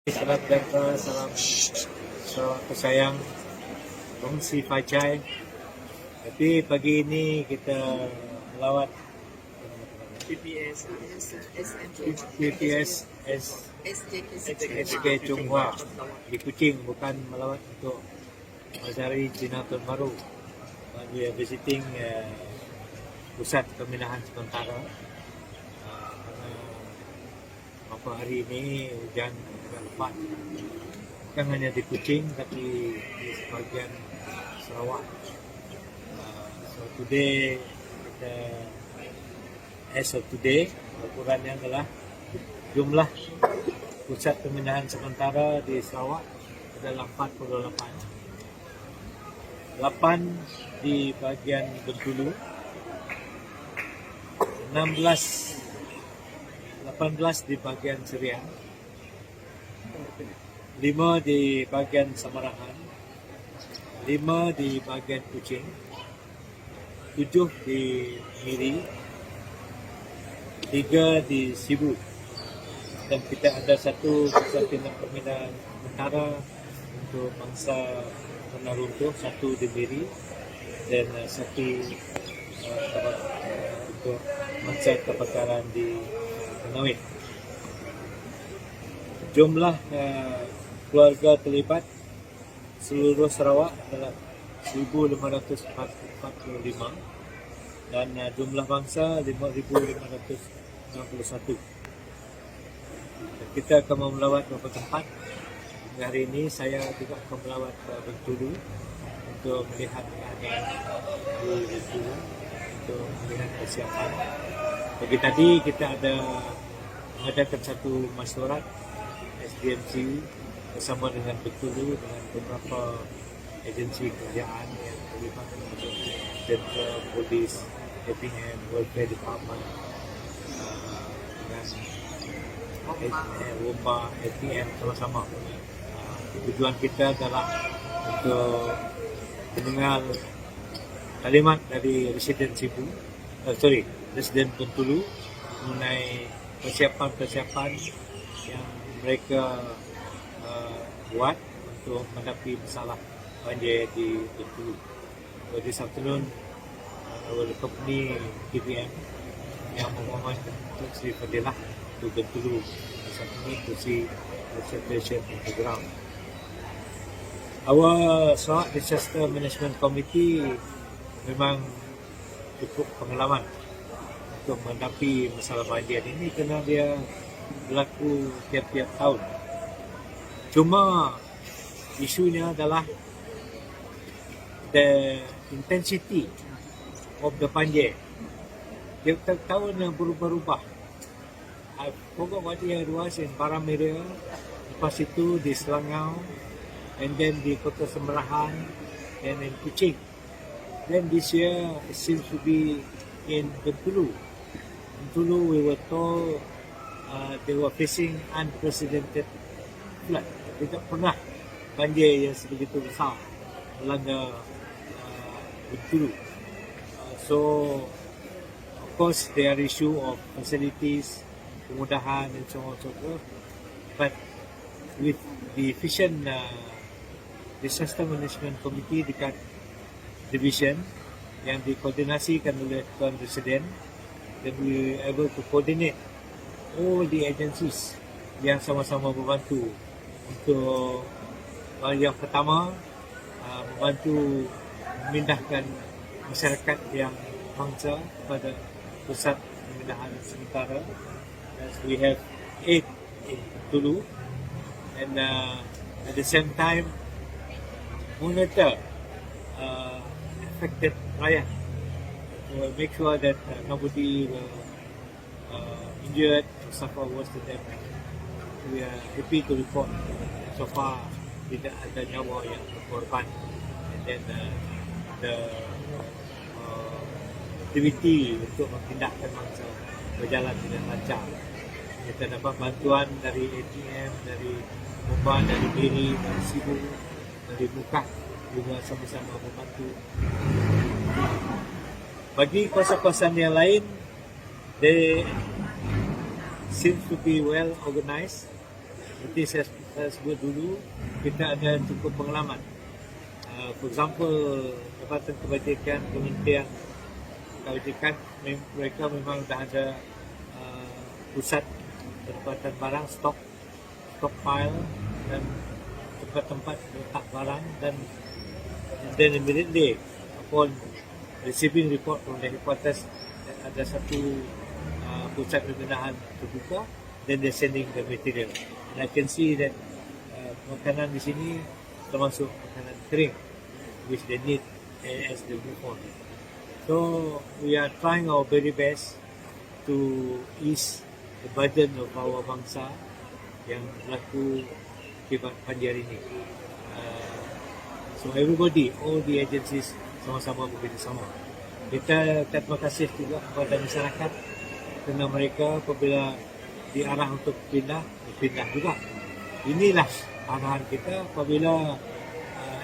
Salam sejahtera, salam saudaraku sayang, kongsi Fajai. Tapi pagi ini kita melawat PPS, PPS SK Chonghua di Kuching, bukan melawat untuk mencari Jinatul Baru. We are visiting pusat pemindahan sementara. Karena beberapa hari ini hujan agak lebat, bukan hanya di Kuching tapi di sebagian Sarawak. So today as of today, laporannya adalah jumlah pusat pemindahan sementara di Sarawak adalah 48. 8 di bahagian Bengkulu, 18 di bahagian Serian, 5 di bahagian Samarahan, 5 di bahagian Kuching, 7 di Miri, 3 di Sibu, dan kita ada satu pusat pemindahan sementara untuk bangsa kena runtuh, satu di Miri dan satu untuk bangsa kebakaran di Penawit. Jumlah keluarga terlibat seluruh Sarawak adalah 1,545 dan jumlah bangsa 5,561. Kita akan melawat beberapa tempat. Hari ini saya juga akan melawat Bengkulu untuk melihat keadaan di Bengkulu, untuk melihat persiapan. Pagi tadi kita ada mengadakan satu masyarakat SDMC bersama dengan Bengkulu dengan beberapa agensi kerajaan yang terlibat, termasuk Tentera, Polis, APM, Welfare Department, dengan Rumah, APM sama-sama. Tujuan kita adalah untuk mendengar kalimat dari Residen Bengkulu mengenai persiapan-persiapan yang mereka buat untuk menghadapi masalah banjir di Bengkulu. So this afternoon, our company KPM yang memohonkan untuk Sri Fadilah to Bengkulu saat ini to see the situation on the ground. Our Sarawak Disaster Management Committee memang cukup pengalaman untuk menghadapi masalah banjir ini kerana dia berlaku tiap-tiap tahun. Cuma isunya adalah the intensity of the banjir. Tiap-tiap tahun yang berubah-ubah. I forgot what year it was in Paramira, lepas itu di Selangau, and then di Kota Semerahan, and in Kuching. Then this year it seems to be in Bengkulu. Bengkulu, we were told they were facing unprecedented flood. Tidak pernah banjir yang sebegitu besar melanda Bengkulu. So of course there are issue of facilities, kemudahan and so on and so forth. But with the efficient Disaster Management Committee dekat division yang dikoordinasikan oleh Tuan Presiden, then we were able to coordinate all the agencies yang sama-sama membantu untuk yang pertama membantu memindahkan masyarakat yang bangsa kepada pusat pemindahan sementara. As we have 8 in Tulu, and at the same time monitor affected rakyat to make sure that nobody will injured or suffer worse than them. We are happy to report so far tidak ada nyawa yang berkorban, and then the aktiviti untuk memindahkan bangsa berjalan dengan lancar. Kita dapat bantuan dari ATM, dari Mumbai, dari Miri, dari Sibu, dari Mukah juga sama-sama membantu. Bagi kawasan-kawasan yang lain, they seem to be well organized. seperti saya sebut dulu, kita ada cukup pengalaman. For example, Jabatan Kebajikan Kementerian Kebajikan, mereka memang dah ada pusat penempatan barang, stockpile dan tempat-tempat letak barang, dan then immediately upon receiving report from the headquarters ada satu pusat pembenahan terbuka, then they're sending the material. And I can see that makanan di sini termasuk makanan kering which they need as they move on. So we are trying our very best to ease the burden of our bangsa yang berlaku akibat banjir ini. So everybody, all the agencies sama-sama bekerjasama. Kita terima kasih juga kepada masyarakat kerana mereka apabila diarah untuk pindah juga. Inilah arahan kita, apabila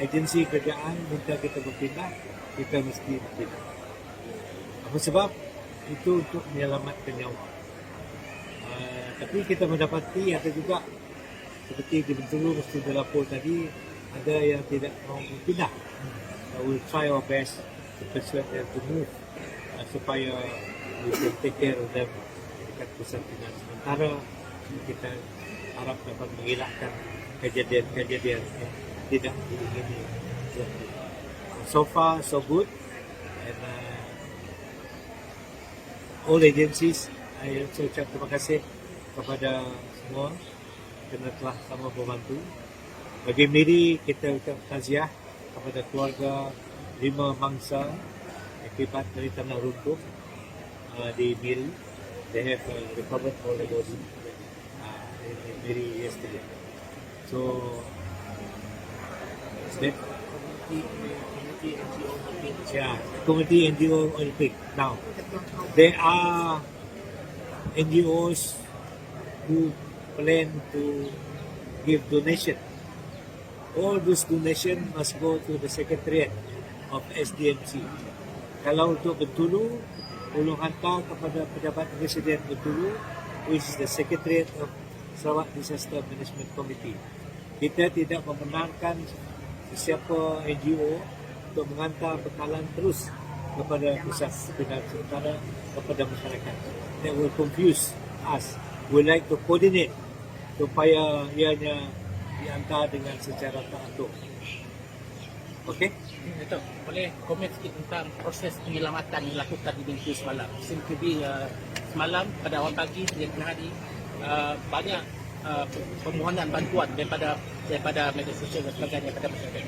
agensi kerjaan minta kita berpindah, kita mesti berpindah. Apa sebab? Itu untuk menyelamatkan nyawa. Tapi kita mendapati ada juga seperti di Bintulu, mesti dilapor tadi, ada yang tidak mau berpindah. We'll try our best to persuade them to move supaya we can take care of them dekat pusat pindah sementara. Kita harap dapat mengelakkan kejadian-kejadian yang tidak diingini. So far, so good. And all agencies, saya ucap terima kasih kepada semua kerana telah sama membantu. Bagi Miri, kita ucap taziah kepada keluarga 5 mangsa akibat dari tanah runtuh di Miri. They have recovered all the body in Miri yesterday. So, community NGO Olympic. Now, there are NGOs who plan to give donation. All those donation must go to the Secretariat of SDMC. Kalau untuk Bintulu, tolong hantar kepada pejabat Presiden Bintulu, which is the Secretariat of Sarawak Disaster Management Committee. Kita tidak membenarkan sesiapa NGO untuk mengantar bekalan terus kepada pusat pindahan sementara kepada masyarakat. That will confuse us. We like to coordinate supaya ianya diantar dengan secara teratur. Okey? Dato', boleh komen sikit tentang proses penyelamatan yang dilakukan di Bintulu semalam? Seem to be semalam pada awal pagi hingga tengah hari banyak permohonan bantuan daripada media sosial dan sebagainya pada masyarakat.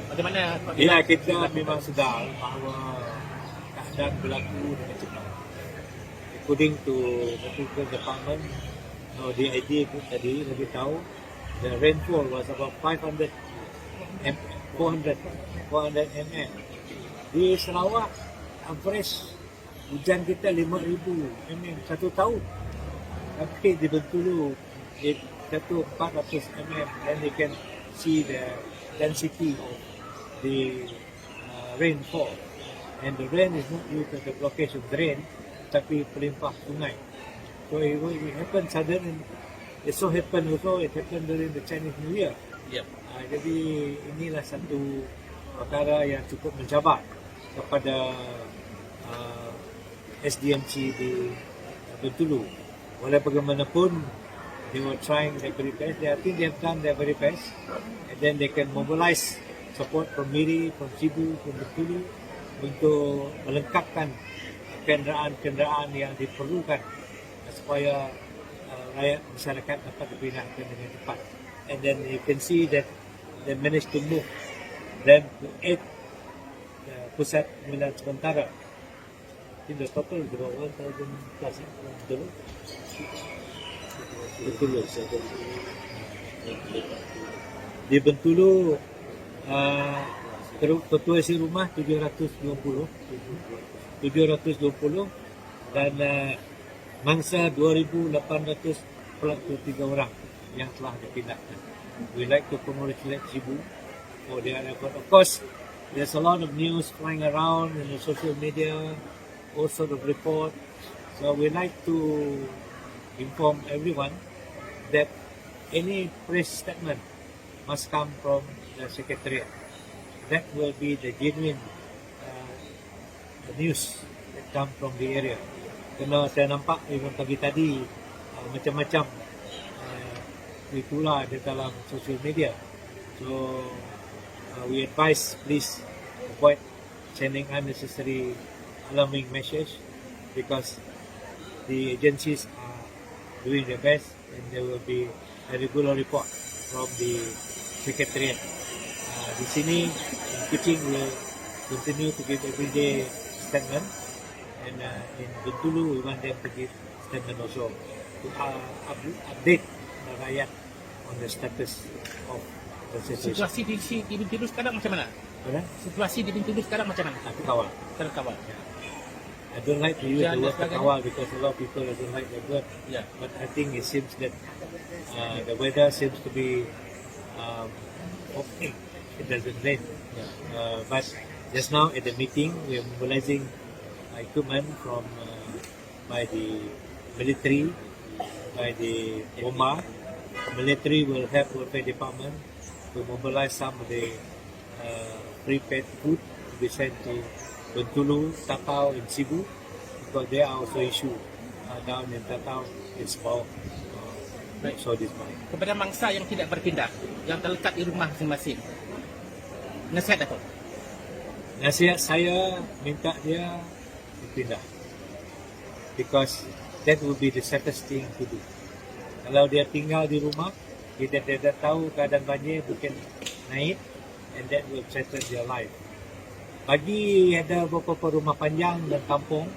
Bagaimana? Ya, kita memang sedar bahawa keadaan berlaku dengan cepat. According to Medical Department, the idea tadi bagi tahu, the rainfall was about 400 mm. Di Sarawak, average hujan kita 5,000 mm satu tahun. Tapi di Bintulu, satu 400 mm, and you can see the density of the rainfall. And the rain is not due to the blockage of drain, tapi pelimpah sungai. So it happened suddenly. It so happened also, it happened during the Chinese New Year. Yep. Jadi inilah satu perkara yang cukup mencabar kepada SDMC di Bintulu. Walau bagaimanapun, they were trying their very best. I think they have done their very best. And then they can mobilize support from Miri, from Cebu, from Bintulu untuk melengkapkan kenderaan-kenderaan yang diperlukan supaya rakyat masyarakat dapat dipindahkan dengan cepat. And then you can see that they managed to move them to 8 pusat pemilihan sementara. In the total is about 1,000 plus. Betul. Di Bintulu, ketua isi rumah 720 dan mangsa 2,843 orang yang telah dipindahkan. We like to congratulate Cebu for their effort. Of course, there's a lot of news flying around in the social media, all sort of report. So we like to inform everyone that any press statement must come from the secretariat. That will be the genuine news that come from the area. Kerana saya nampak even pagi tadi macam-macam itulah di dalam social media. So we advise please avoid sending unnecessary alarming message because the agencies are doing their best and there will be a regular report from the secretariat. Di sini Kuching will continue to give everyday statement and in Bintulu we want them to give statement also to update the rakyat on the status of the situation. Situasi di Bintulu sekarang macam mana? Mana? Situasi di Bintulu sekarang macam mana? Aku kawal. Terkawal. I don't like to use Dan the word sebagainya. kawal because a lot of people don't like that word. Ya. But I think it seems that the weather seems to be okay. It doesn't rain. But just now at the meeting, we are mobilizing equipment from by the military, by the BOMA. Military will help welfare department to mobilize some of the prepaid food to be sent to Bintulu, Tatao, and Cebu because there are also issues down in Tatao in Sabah. So this money. Kepada mangsa yang tidak berpindah, yang terlekat di rumah masing-masing. Nasihat Dato'. Nasihat saya minta dia berpindah because that will be the safest thing to do. Kalau dia tinggal di rumah, dia tidak tahu keadaan banjir mungkin naik and that will threaten their life. Bagi ada beberapa rumah panjang dan kampung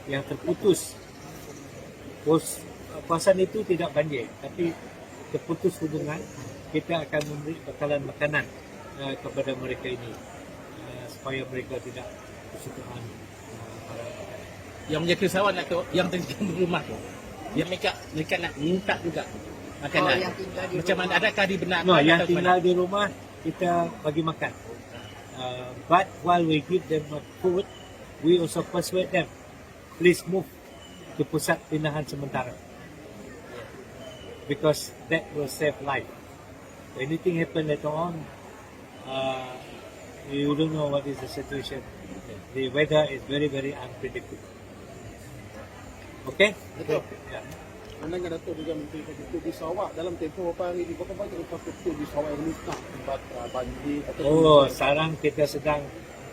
yang terputus, kawasan itu tidak banjir tapi terputus hubungan, kita akan memberi bekalan makanan kepada mereka ini supaya mereka tidak kesukaan. Yang menjadi usahawan Dato', yang tinggal di rumah tu, yang mereka nak minta juga makanan. Macam mana, adakah dibenarkan? No, yang atau tinggal di rumah kita bagi makan. But while we give them food, we also persuade them, please move ke pusat pindahan sementara. Because that will save life. If anything happen later on, you don't know what is the situation. The weather is very, very unpredictable. Okay? Betul. Yeah. Pandangan Dato' juga Menteri Infrastruktur di Sarawak dalam tempoh beberapa hari ini, berapa banyak infrastruktur di Sarawak yang musnah akibat banjir atau Sekarang kita sedang,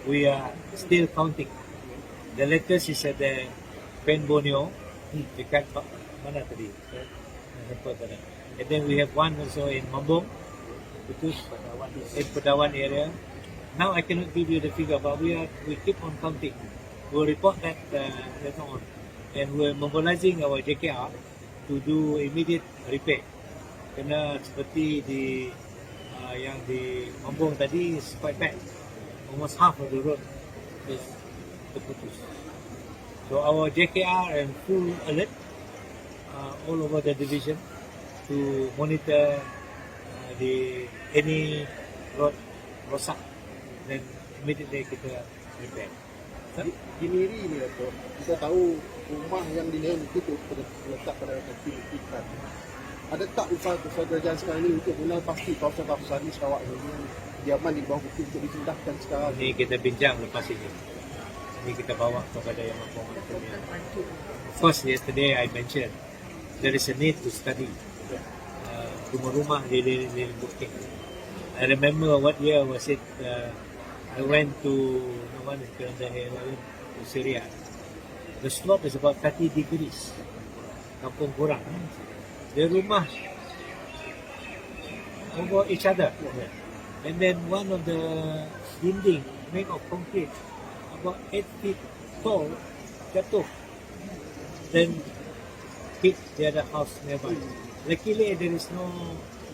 we are still counting. The latest is at the Pen Borneo, dekat mana tadi? And then we have one also in Mambong, which is in Pedawan area. Now I cannot give you the figure, but we keep on counting. We'll report that later on. And we're mobilizing our JKR to do immediate repair. Kerana seperti di yang di Mambong tadi is quite bad. Almost half of the road is terputus. So our JKR and full alert all over the division to monitor any road rosak, then immediately kita repair. di Miri ini Dato', kita tahu rumah yang dilihat ditutup terletak pada kaki kita. Ada tak usaha kerajaan sekarang ini untuk mengenal pasti kawasan-kawasan di Sarawak ini yang diaman di bawah bukit untuk dipindahkan sekarang? Ini kita bincang lepas ini. Ini kita bawa kepada yang mampu. Of course, yesterday I mentioned there is a need to study rumah-rumah di bukit. I remember what year was it? I went to Syria. The slope is about 30 degrees. Kampung kurang. The rumah over each other. And then one of the dinding made of concrete about 8 feet tall jatuh. Then hit the other house nearby. Luckily there is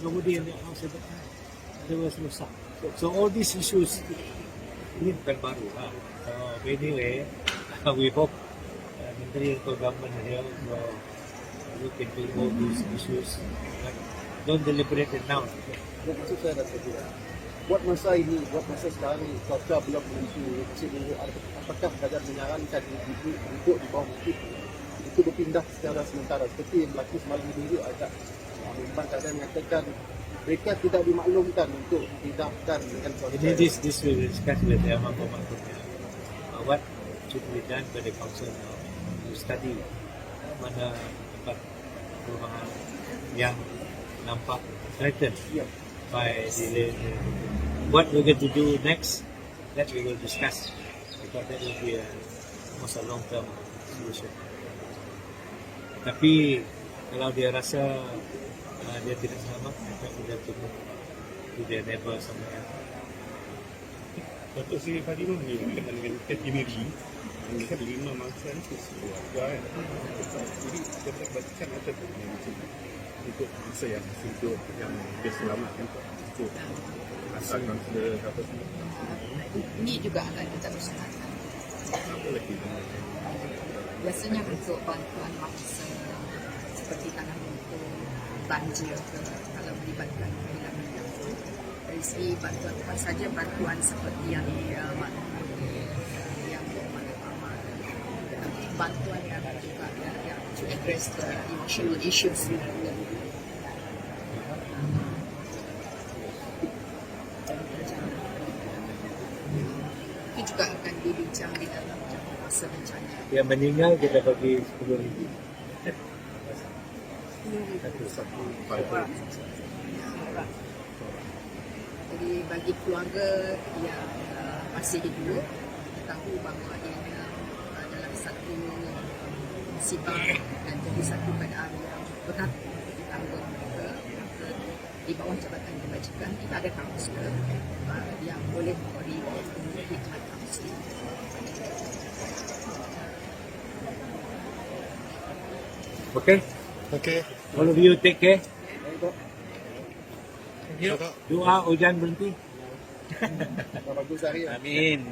nobody in the house at the time. There was no sound. So all these issues ini bukan baru. So anyway, we hope Menteri atau government here will look into all these issues. But don't deliberate it now. Maksud saya Dato' juga, buat masa ini, buat masa sekarang ini, cuaca belum menentu, apakah kerajaan menyarankan duduk di bawah bukit itu berpindah secara sementara seperti yang berlaku semalam di dulu agak Memang keadaan mengatakan mereka tidak dimaklumkan untuk didaftar dengan Ini this will discuss with the Amang Pemangkunya. What should be done by the council now to study mana tempat perumahan yang nampak threatened Yeah. by the what we're going to do next, that we will discuss because that will be almost a long term solution. Tapi kalau dia rasa dia tidak selamat, maka kita tunggu to their neighbor somewhere. Datuk Seri Fadilun ni berkaitan dengan kategori ini kan 5 mangsa ni keluarga kan. Jadi kita boleh bacakan macam tu untuk mangsa yang hidup yang dia selamat kan untuk asal kansler apa semua. Ini juga akan kita usahakan. Apa lagi? Biasanya untuk bantuan maksa seperti tanah untuk banjir ke kalau melibatkan kehilangan nyawa. Dari segi bantuan bukan saja bantuan seperti yang yang bantuan yang juga yang to address the emotional issues. Itu juga akan dibincang di dalam masa bencana. Yang meninggal kita bagi 10,000. Satu fiber. Jadi bagi keluarga yang masih hidup, tahu bahawa ia dalam satu musibah dan jadi satu keadaan yang berat ditanggung mereka, maka di bawah Jabatan Kebajikan kita ada kaunselor yang boleh memberi khidmat kaunseling. Okay? Okey. All of you take care. Ya. Doa hujan berhenti. Bagus hari. Amin.